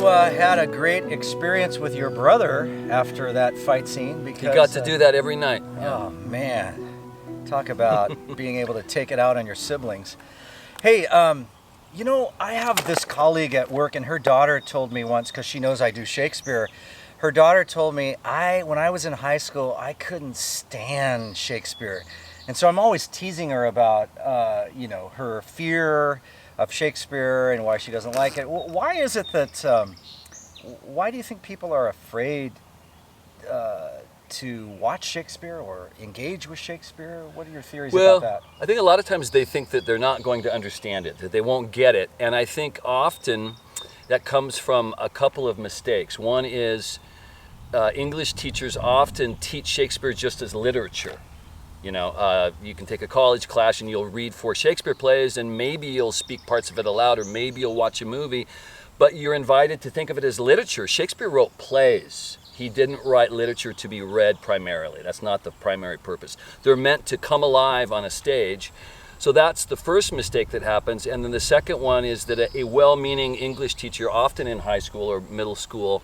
had a great experience with your brother after that fight scene because you got to do that every night. Oh man, talk about being able to take it out on your siblings. Hey, you know, I have this colleague at work, and her daughter told me once, because she knows I do Shakespeare, her daughter told me, when I was in high school, I couldn't stand Shakespeare. And so I'm always teasing her about, her fear of Shakespeare and why she doesn't like it. Why is it that, why do you think people are afraid to watch Shakespeare or engage with Shakespeare? What are your theories about that? I think a lot of times they think that they're not going to understand it, that they won't get it. And I think often that comes from a couple of mistakes. One is English teachers often teach Shakespeare just as literature. You know, you can take a college class and you'll read 4 Shakespeare plays and maybe you'll speak parts of it aloud or maybe you'll watch a movie, but you're invited to think of it as literature. Shakespeare wrote plays. He didn't write literature to be read primarily. That's not the primary purpose. They're meant to come alive on a stage. So that's the first mistake that happens. And then the second one is that a well-meaning English teacher, often in high school or middle school,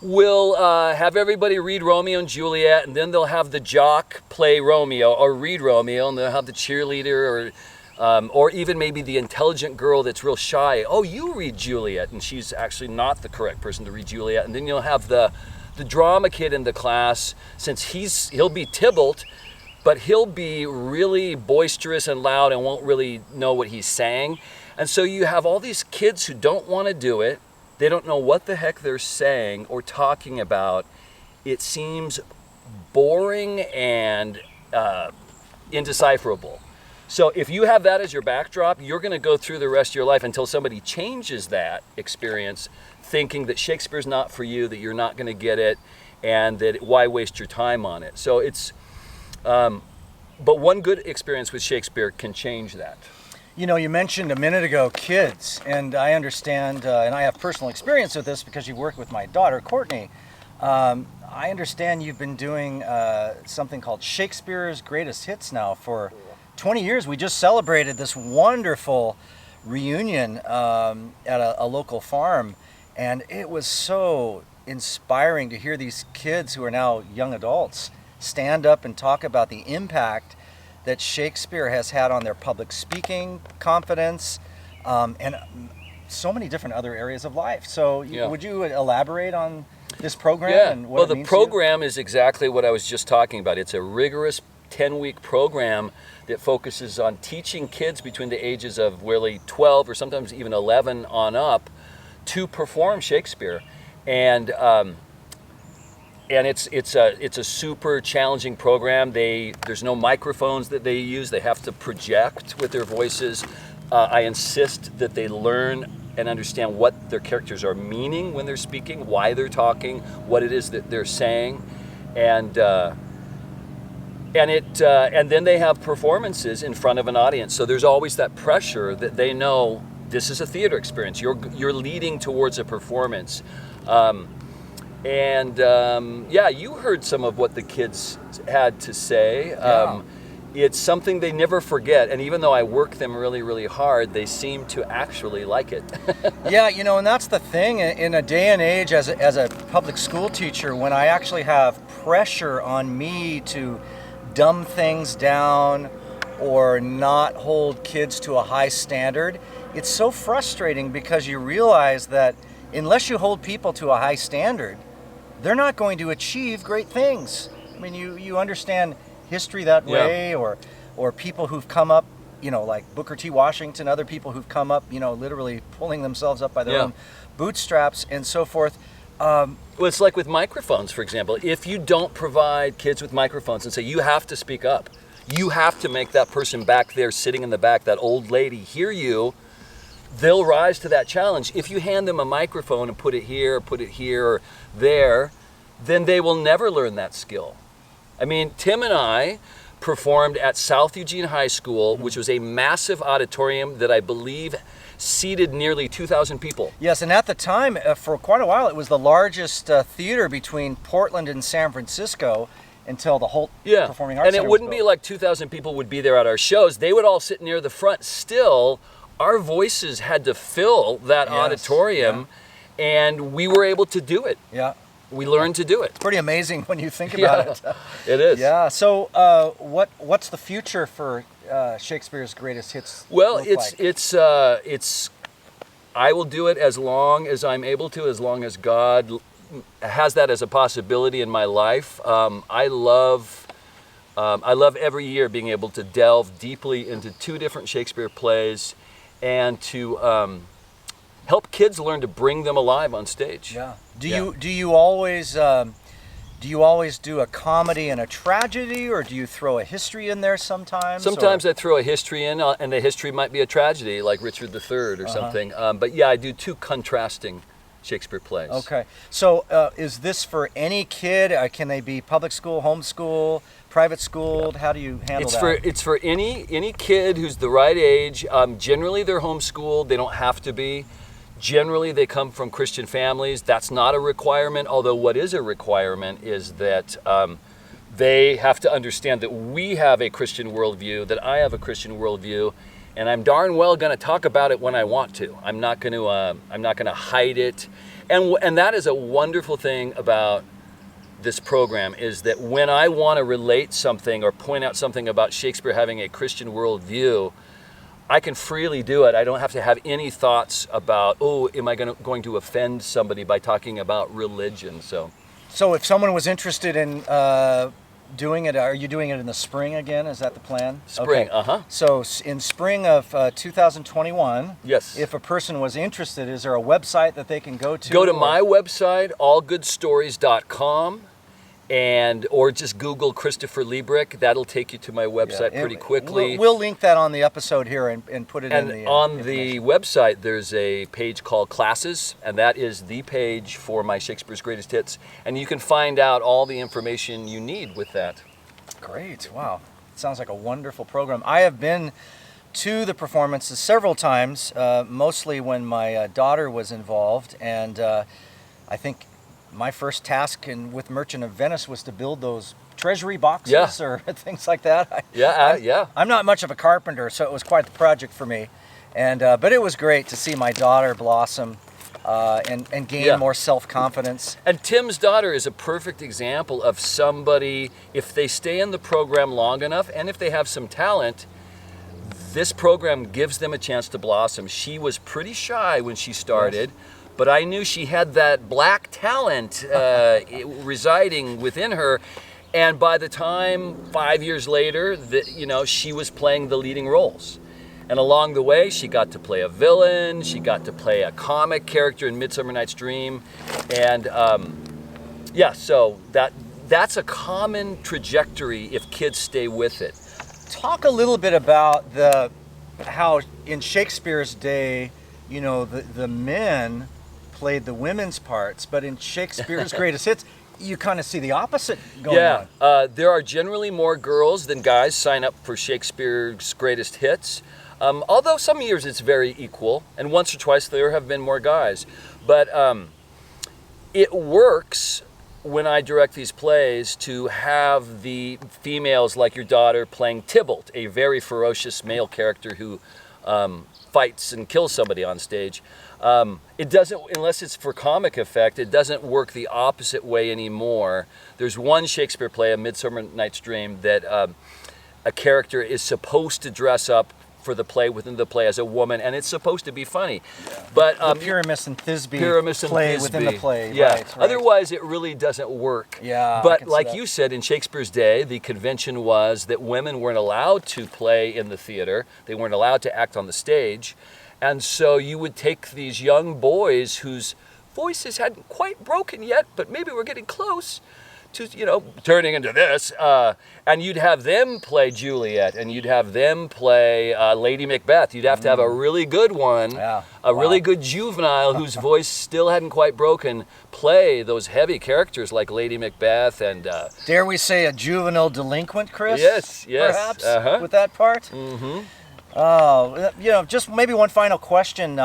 will have everybody read Romeo and Juliet, and then they'll have the jock play Romeo or read Romeo, and they'll have the cheerleader or even maybe the intelligent girl that's real shy. Oh, you read Juliet, and she's actually not the correct person to read Juliet. And then you'll have the drama kid in the class, since he'll be Tybalt, but he'll be really boisterous and loud and won't really know what he's saying. And so you have all these kids who don't want to do it. They don't know what the heck they're saying or talking about. It seems boring and indecipherable. So if you have that as your backdrop, you're going to go through the rest of your life until somebody changes that experience, thinking that Shakespeare's not for you, that you're not going to get it, and that why waste your time on it. So it's, but one good experience with Shakespeare can change that. You know, you mentioned a minute ago kids, and I understand, and I have personal experience with this because you've worked with my daughter, Courtney. I understand you've been doing something called Shakespeare's Greatest Hits now for 20 years. We just celebrated this wonderful reunion at a local farm, and it was so inspiring to hear these kids who are now young adults stand up and talk about the impact that Shakespeare has had on their public speaking confidence and so many different other areas of life. So would you elaborate on this program and what it means? Well, the program is exactly what I was just talking about. It's a rigorous 10-week program that focuses on teaching kids between the ages of really 12 or sometimes even 11 on up to perform Shakespeare. And it's a super challenging program. There's no microphones that they use. They have to project with their voices. I insist that they learn and understand what their characters are meaning when they're speaking, why they're talking, what it is that they're saying, and then they have performances in front of an audience. So there's always that pressure that they know this is a theater experience. You're leading towards a performance. You heard some of what the kids had to say. It's something they never forget, and even though I work them really, really hard, they seem to actually like it. Yeah, you know, and that's the thing. In a day and age as a public school teacher, when I actually have pressure on me to dumb things down or not hold kids to a high standard, it's so frustrating because you realize that unless you hold people to a high standard, they're not going to achieve great things. I mean, you understand history that way, or people who've come up, you know, like Booker T. Washington, other people who've come up, you know, literally pulling themselves up by their own bootstraps and so forth. Well, it's like with microphones, for example. If you don't provide kids with microphones and say, you have to speak up, you have to make that person back there sitting in the back, that old lady, hear you, they'll rise to that challenge. If you hand them a microphone and put it here or there, then they will never learn that skill. I mean, Tim and I performed at South Eugene High School, which was a massive auditorium that I believe seated nearly 2,000 people. Yes, and at the time, for quite a while, it was the largest theater between Portland and San Francisco until the whole Performing Arts Center and it wouldn't be like 2,000 people would be there at our shows. They would all sit near the front. Still, our voices had to fill that auditorium. and we were able to do it. Yeah. We learned to do it. Pretty amazing when you think about it. It is. Yeah. So, what's the future for Shakespeare's greatest hits? Well, look like? it's. I will do it as long as I'm able to, as long as God has that as a possibility in my life. I love every year being able to delve deeply into 2 different Shakespeare plays, and to help kids learn to bring them alive on stage. Yeah. Do you always do a comedy and a tragedy, or do you throw a history in there sometimes? Sometimes I throw a history in, and the history might be a tragedy, like Richard III or something. But yeah, I do 2 contrasting Shakespeare plays. Okay. So is this for any kid? Can they be public school, homeschool, private schooled? How do you handle that? It's for any kid who's the right age. Generally, they're homeschooled. They don't have to be. Generally, they come from Christian families. That's not a requirement, although what is a requirement is that they have to understand that we have a Christian worldview, that I have a Christian worldview, and I'm darn well going to talk about it when I want to. I'm not going to hide it, and that is a wonderful thing about this program, is that when I want to relate something or point out something about Shakespeare having a Christian worldview, I can freely do it. I don't have to have any thoughts about, am I going to offend somebody by talking about religion? So if someone was interested in doing it, are you doing it in the spring again? Is that the plan? Spring, okay. So in spring of 2021, yes. If a person was interested, is there a website that they can go to? Go to my website, allgoodstories.com. Or just Google Christopher Leebrick. That'll take you to my website pretty quickly. We'll link that on the episode here and put it in the on the website, there's a page called Classes, and that is the page for my Shakespeare's Greatest Hits. And you can find out all the information you need with that. Great. Wow. It sounds like a wonderful program. I have been to the performances several times, mostly when my daughter was involved, and I think my first task with Merchant of Venice was to build those treasury boxes or things like that. I'm not much of a carpenter, so it was quite the project for me. And but it was great to see my daughter blossom and gain more self-confidence. And Tim's daughter is a perfect example of somebody, if they stay in the program long enough and if they have some talent, this program gives them a chance to blossom. She was pretty shy when she started. Yes. But I knew she had that black talent residing within her, and by the time 5 years later, she was playing the leading roles. And along the way, she got to play a villain, she got to play a comic character in Midsummer Night's Dream, and so that's a common trajectory if kids stay with it. Talk a little bit about how in Shakespeare's day, the men played the women's parts, but in Shakespeare's Greatest Hits, you kind of see the opposite going on. There are generally more girls than guys sign up for Shakespeare's Greatest Hits, although some years it's very equal, and once or twice there have been more guys. But it works when I direct these plays to have the females like your daughter playing Tybalt, a very ferocious male character who fights and kills somebody on stage. It doesn't, unless it's for comic effect, it doesn't work the opposite way anymore. There's one Shakespeare play, A Midsummer Night's Dream, that a character is supposed to dress up for the play within the play as a woman, and it's supposed to be funny. Yeah. But the Pyramus and Thisbe play within the play. Yeah. Right. Otherwise, it really doesn't work. Yeah. But like you said, in Shakespeare's day, the convention was that women weren't allowed to play in the theater. They weren't allowed to act on the stage. And so you would take these young boys whose voices hadn't quite broken yet, but maybe were getting close to, turning into this, and you'd have them play Juliet, and you'd have them play Lady Macbeth. You'd have to have a really good one, really good juvenile whose voice still hadn't quite broken, play those heavy characters like Lady Macbeth and... Dare we say a juvenile delinquent, Chris? Yes. Perhaps, with that part? Mm-hmm. Just maybe one final question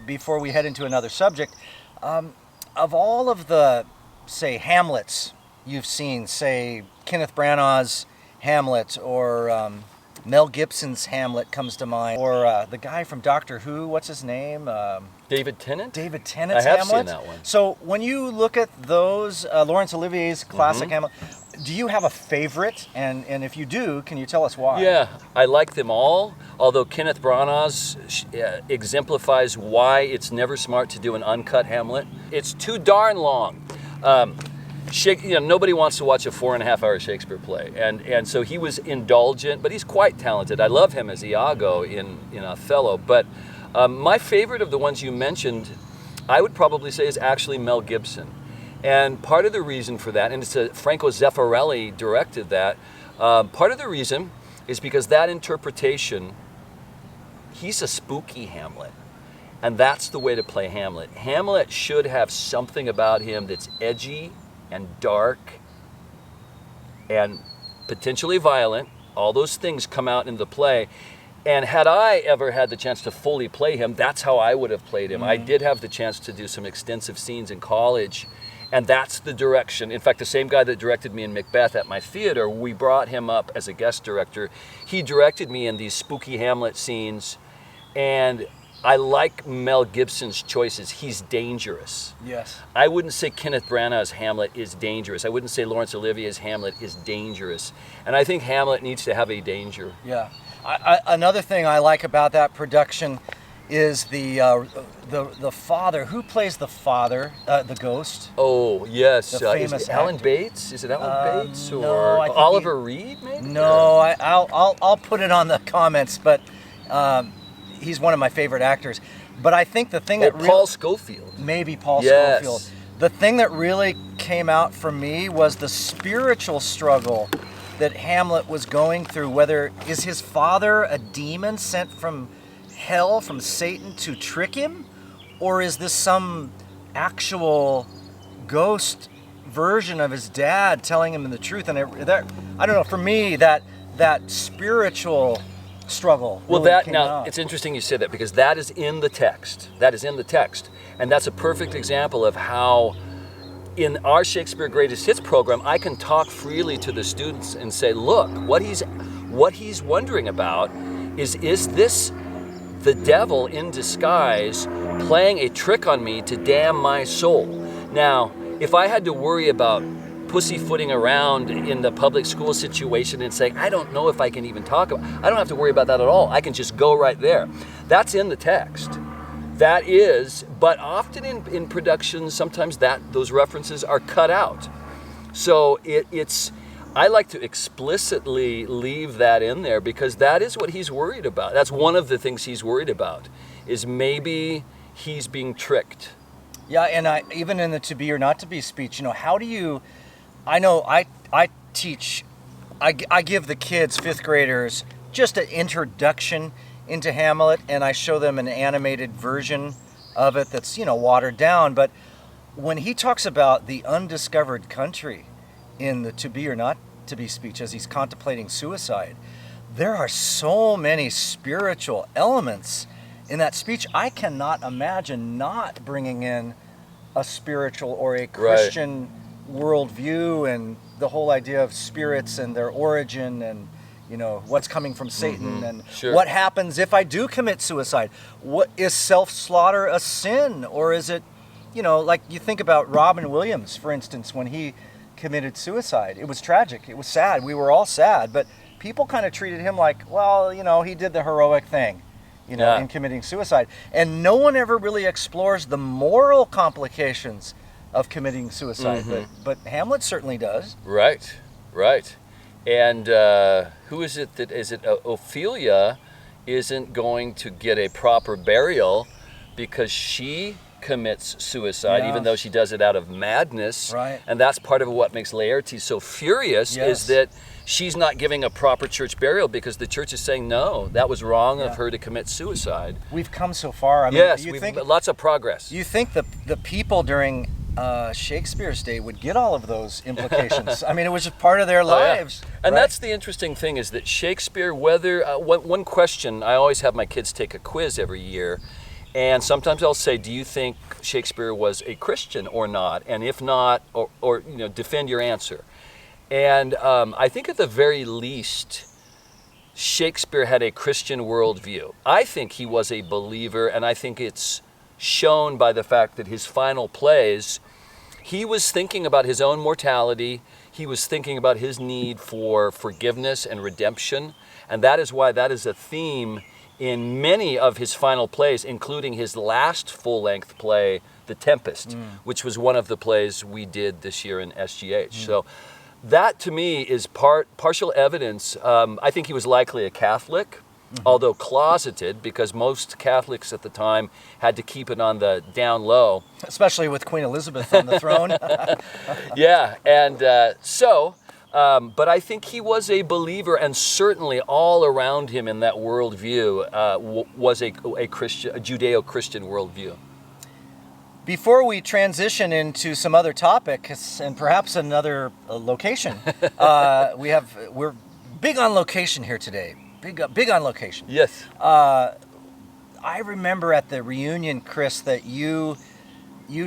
before we head into another subject. Of all of the, say, Hamlets you've seen, say, Kenneth Branagh's Hamlet or Mel Gibson's Hamlet comes to mind, or the guy from Doctor Who, what's his name? David Tennant? David Tennant's I have Hamlet. seen that one. So when you look at those, Laurence Olivier's classic Hamlet, do you have a favorite? And if you do, can you tell us why? Yeah, I like them all, although Kenneth Branagh's exemplifies why it's never smart to do an uncut Hamlet. It's too darn long. Nobody wants to watch a 4.5-hour Shakespeare play, and so he was indulgent, but he's quite talented. I love him as Iago in Othello, but my favorite of the ones you mentioned, I would probably say, is actually Mel Gibson. And part of the reason for that, and Franco Zeffirelli directed that, part of the reason is because that interpretation, he's a spooky Hamlet. And that's the way to play Hamlet. Hamlet should have something about him that's edgy and dark and potentially violent. All those things come out in the play. And had I ever had the chance to fully play him, that's how I would have played him. I did have the chance to do some extensive scenes in college, and that's the direction. In fact, the same guy that directed me in Macbeth at my theater, we brought him up as a guest director. He directed me in these spooky Hamlet scenes, and I like Mel Gibson's choices. He's dangerous. Yes. I wouldn't say Kenneth Branagh's Hamlet is dangerous. I wouldn't say Laurence Olivier's Hamlet is dangerous. And I think Hamlet needs to have a danger. Yeah. Another thing I like about that production is the father. Who plays the father, the ghost? Oh, yes. The famous is it Alan actor. Bates? Is it Alan Bates? Or no, I think Oliver Reed, maybe? No, I'll put it on the comments, but he's one of my favorite actors. But I think the thing that Paul Scofield. maybe Paul Yes. Scofield. The thing that really came out for me was the spiritual struggle that Hamlet was going through. Whether is his father a demon sent from hell, from Satan, to trick him, or is this some actual ghost version of his dad telling him the truth? And I don't know. For me, that spiritual struggle. Well, really came now out. it's interesting you say that, because that is in the text. That is in the text, and that's a perfect example of how, in our Shakespeare Greatest Hits program, I can talk freely to the students and say, look, what he's wondering about is this the devil in disguise playing a trick on me to damn my soul? Now, if I had to worry about pussyfooting around in the public school situation and saying, I don't know if I can even talk about, I don't have to worry about that at all. I can just go right there. That's in the text. That is, but often in productions, sometimes those references are cut out. So I like to explicitly leave that in there, because that is what he's worried about. That's one of the things he's worried about, is maybe he's being tricked. Yeah, and even in the to be or not to be speech, how do you, I teach, I give the kids, 5th graders, just an introduction into Hamlet, and I show them an animated version of it that's, watered down. But when he talks about the undiscovered country in the to be or not to be speech, as he's contemplating suicide, there are so many spiritual elements in that speech. I cannot imagine not bringing in a spiritual or a Christian worldview, and the whole idea of spirits and their origin, and what's coming from Satan, and what happens if I do commit suicide. What is self-slaughter a sin, or is it, like you think about Robin Williams, for instance, when he committed suicide. It was tragic. It was sad. We were all sad, but people kind of treated him like, well, he did the heroic thing, in committing suicide. And no one ever really explores the moral complications of committing suicide, but Hamlet certainly does. Right. And who is it Ophelia isn't going to get a proper burial because she commits suicide, even though she does it out of madness. Right. And that's part of what makes Laertes so furious, is that she's not giving a proper church burial because the church is saying, no, that was wrong of her to commit suicide. We've come so far. I mean, yes, lots of progress. You think the people during Shakespeare's day would get all of those implications? I mean, it was just part of their lives. Yeah. And that's the interesting thing, is that Shakespeare, whether, one question, I always have my kids take a quiz every year, and sometimes I'll say, do you think Shakespeare was a Christian or not? And if not, or defend your answer. And I think at the very least, Shakespeare had a Christian worldview. I think he was a believer, and I think it's shown by the fact that his final plays, he was thinking about his own mortality. He was thinking about his need for forgiveness and redemption, and that is why that is a theme in many of his final plays, including his last full-length play, The Tempest, which was one of the plays we did this year in SGH. So that, to me, is partial evidence. I think he was likely a Catholic, although closeted, because most Catholics at the time had to keep it on the down low. Especially with Queen Elizabeth on the throne. Yeah, and but I think he was a believer, and certainly all around him in that worldview was a Judeo-Christian worldview. Before we transition into some other topics and perhaps another location, we're big on location here today. Big on location. Yes. I remember at the reunion, Chris, that you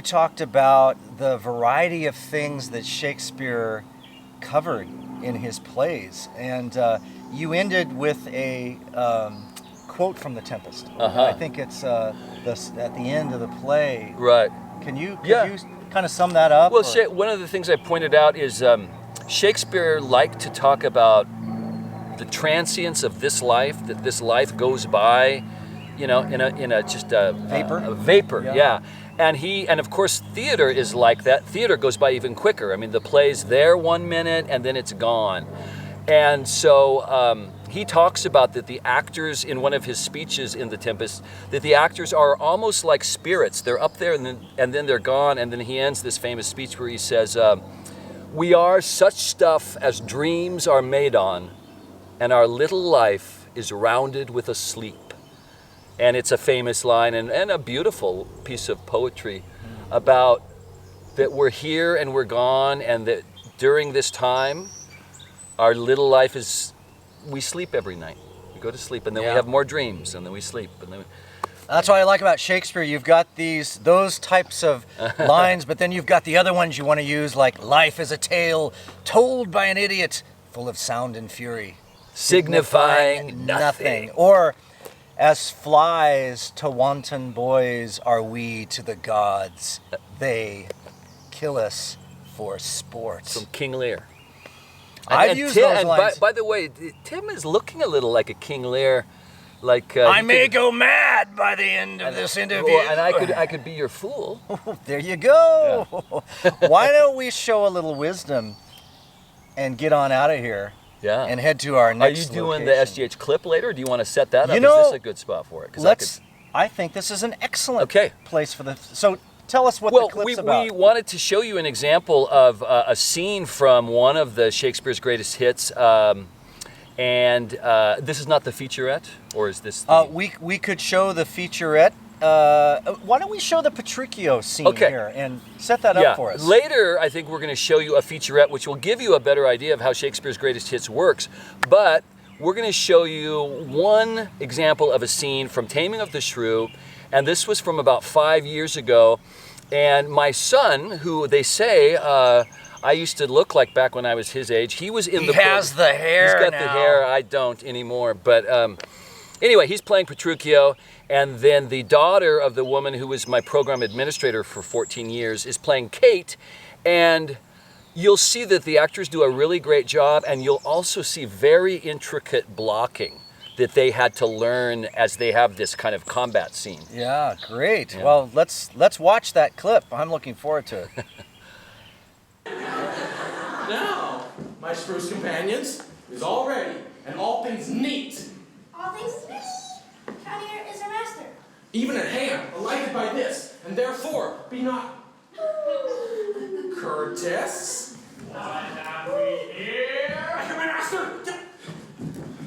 talked about the variety of things that Shakespeare covered in his plays, and you ended with a quote from The Tempest. I think it's at the end of the play. Right. Can you kind of sum that up? Well, one of the things I pointed out is Shakespeare liked to talk about the transience of this life, that this life goes by, in a just a vapor. A vapor, yeah. And of course theater is like that. Theater goes by even quicker. I mean, the play's there 1 minute and then it's gone. And so he talks about that the actors, in one of his speeches in The Tempest, that the actors are almost like spirits. They're up there and then they're gone. And then he ends this famous speech where he says, "We are such stuff as dreams are made on, and our little life is rounded with a sleep." And it's a famous line and a beautiful piece of poetry about that we're here and we're gone, and that during this time, our little life is, we sleep every night. We go to sleep, and then we have more dreams, and then we sleep. And then That's what I like about Shakespeare. You've got those types of lines, but then you've got the other ones you want to use, like "Life is a tale told by an idiot, full of sound and fury, signifying nothing." Or, "As flies to wanton boys are we to the gods. They kill us for sport." From King Lear. I've used those lines. By the way, Tim is looking a little like a King Lear. Like I may go mad by the end of this interview. And I could be your fool. There you go. Yeah. Why don't we show a little wisdom and get on out of here? Yeah. And head to our next location. Are you doing location. the SGH clip later, or do you want to set that up? Is this a good spot for it? I think this is an excellent place for the... So tell us what the clip's about. We wanted to show you an example of a scene from one of the Shakespeare's greatest hits. And this is not the featurette, or is this the... We could show the featurette. Why don't we show the Petruchio scene here and set that up for us? Later, I think we're going to show you a featurette, which will give you a better idea of how Shakespeare's greatest hits works. But we're going to show you one example of a scene from Taming of the Shrew, and this was from about 5 years ago. And my son, who they say I used to look like back when I was his age, he was in the... He has the hair He's got now. the hair. I don't anymore. But anyway, he's playing Petruchio, and then the daughter of the woman who was my program administrator for 14 years is playing Kate, and you'll see that the actors do a really great job, and you'll also see very intricate blocking that they had to learn as they have this kind of combat scene. Yeah, great. Yeah. Well, let's watch that clip. I'm looking forward to it. Now, my spruce companions, is all ready, and all things neat. All things neat. How near is our master? Even at hand, alighted by this, and therefore be not courteous. What have we here? I hear my master.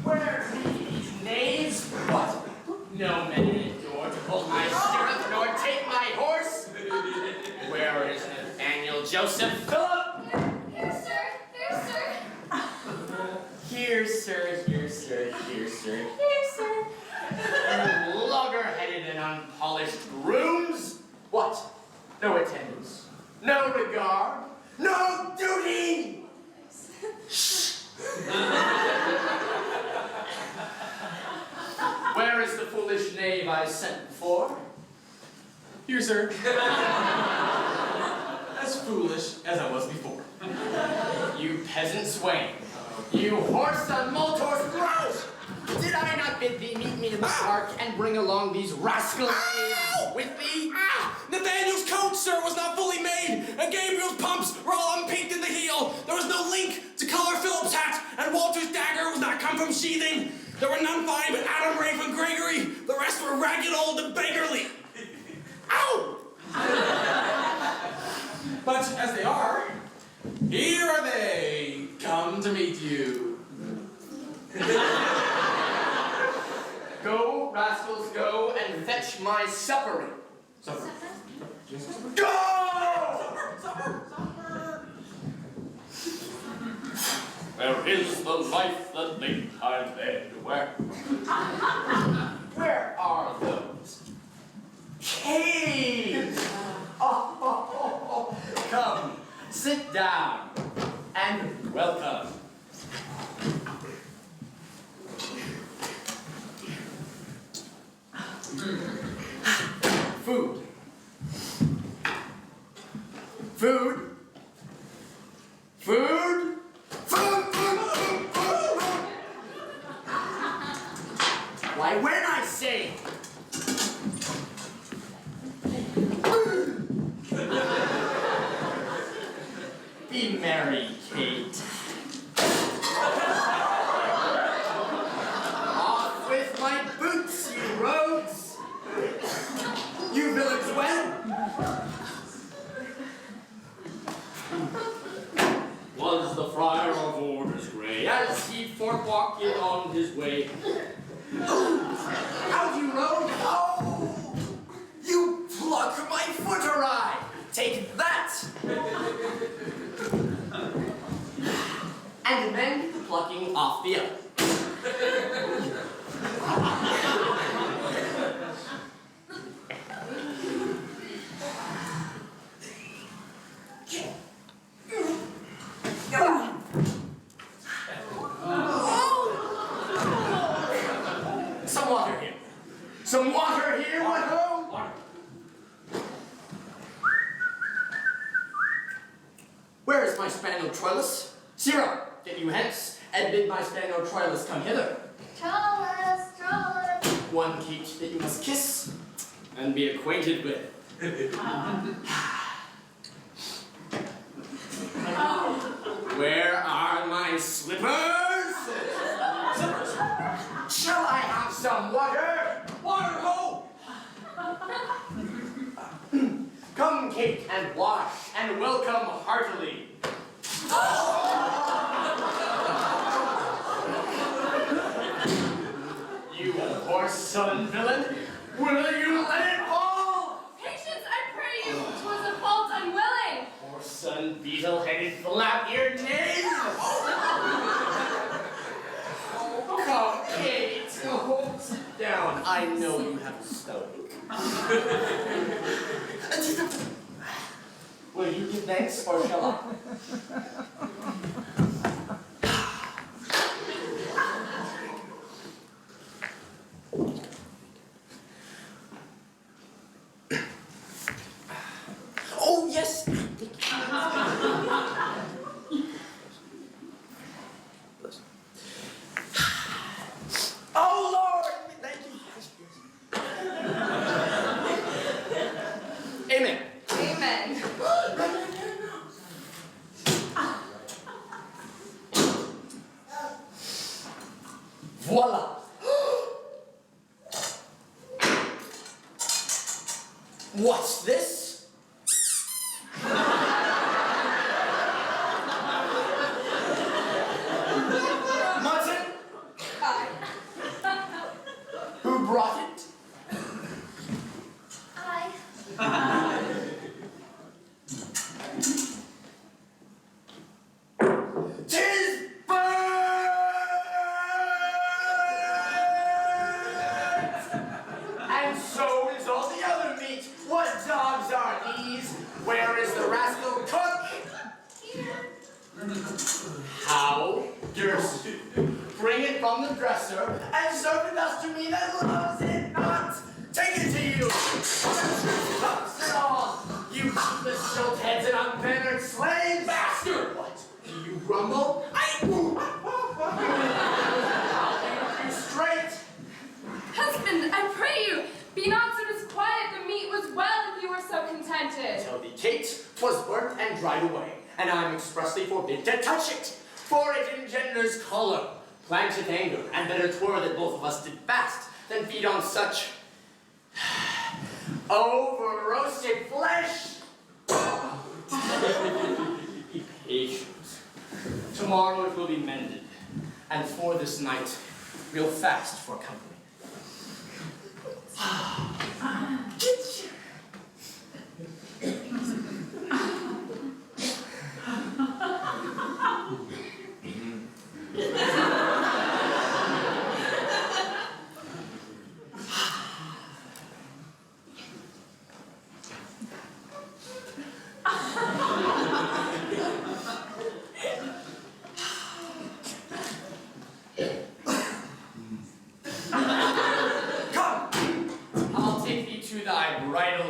Where these knaves? What? No men endure to hold my stirrup nor take my horse. Where is Nathaniel Joseph Philip? Here, sir. Here, sir. Here, sir. Here, sir. Here, sir. Here, sir. Logger-headed and unpolished grooms. What? No attendance. No regard. No duty. believe I sent before? Here, sir. As foolish as I was before. You peasant swain. You horse on Moltor's grouse! Did I not bid thee meet me in the park and bring along these rascals with thee? Nathaniel's coat, sir, was not fully made, and Gabriel's pumps were all unpeaked in the heel. There was no link to color Philip's hat, and Walter's dagger was not come from sheathing. There were none fine but Adam, Rafe, and Gregory. The rest were ragged old and beggarly. Ow! But as they are, here are they, come to meet you. Go, rascals, go and fetch my supper. Supper. Go! Supper! Where is the life that late I led? Where are those caves? Come, sit down, and welcome. Food. Food. Food. Why, when I say be merry, Kate. Off with my boots, you rogues. You villains well. Was the friar of orders grey as he forth-walked on his way? How do you rogue? Oh! You pluck my foot awry! Take that! And then get the plucking off the other. Some water here. Some water here, what ho? Water. Where is my spaniel Troilus? Sirrah, get you hence, and bid my spaniel Troilus come hither. Trollus, Trollus. One Kate that you must kiss and be acquainted with. Where are my slippers? Slippers. Shall I have some water? Water, ho! Come, Kate, and wash, and welcome heartily. You horse-son villain, will you let it fall? Patience, I pray you, 'twas a fault unwilling. Horse-son beetle-headed flap-eared knave. Come, Kate. Oh, sit down. I know you have a stomach. Will you give thanks, or shall I? Oh, yes. Oh, Lord. Thank you. Amen. Amen. Voila. What's this? Mutton? Aye. Who brought it? I. Tis burnt! And so is all the other meat. What dogs are these? Where is the rascal cook? Here. How durst you bring it from the dresser and serve it thus to me that loves it not? grumble. I'll make you straight. Husband, I pray you, be not so disquiet. The meat was well if you were so contented. Tell thee, Kate, 'twas burnt and dried away, and I am expressly forbid to touch it, for it engenders choler, planteth anger, and better 'twere that both of us did fast than feed on such over-roasted flesh. Be patient. Tomorrow it will be mended, and for this night we'll fast for company.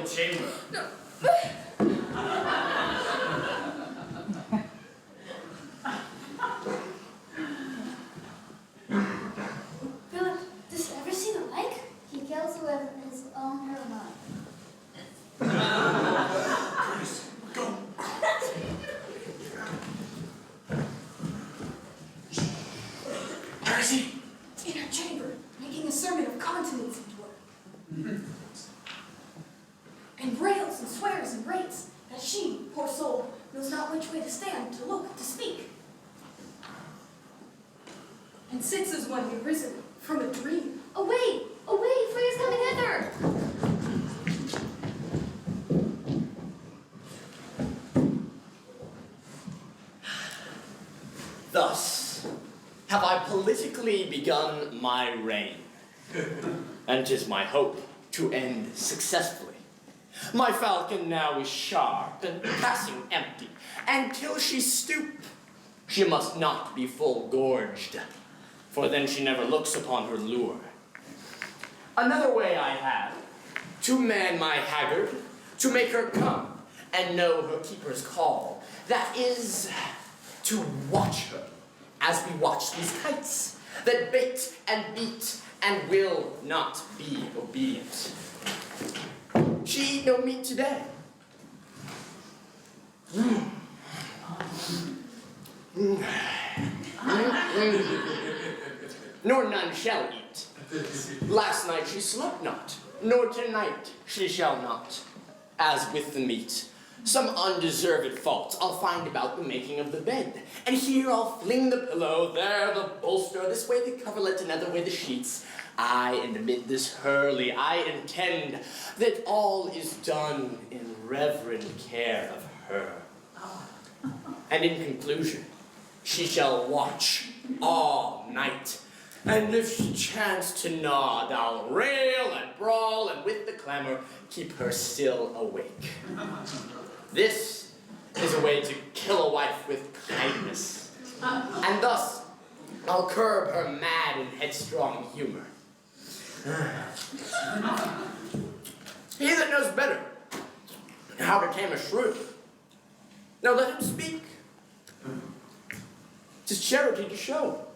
Chamber. Philip, does he ever see the like? He kills whoever is on her mind. Go. Where is he? In her chamber, making a sermon of continence into her. And rails and swears and rates, that she, poor soul, knows not which way to stand, to look, to speak. And sits as one arisen from a dream. Away! Away! For he is coming hither! Thus have I politically begun my reign, and 'tis my hope to end successfully. My falcon now is sharp and passing empty, and till she stoop, she must not be full gorged, for then she never looks upon her lure. Another way I have, to man my haggard, to make her come and know her keeper's call, that is, to watch her as we watch these kites, that bait and beat and will not be obedient. She eat no meat today. Nor none shall eat. Last night she slept not, nor tonight she shall not. As with the meat, some undeserved fault I'll find about the making of the bed. And here I'll fling the pillow, there the bolster, this way the coverlet, another way the sheets. Aye, and amid this hurly, I intend that all is done in reverend care of her. And in conclusion, she shall watch all night. And if she chance to nod, I'll rail and brawl, and with the clamor, keep her still awake. This is a way to kill a wife with kindness. And thus, I'll curb her mad and headstrong humor. He that knows better how to tame a shrew, now let him speak. 'Tis charity to show.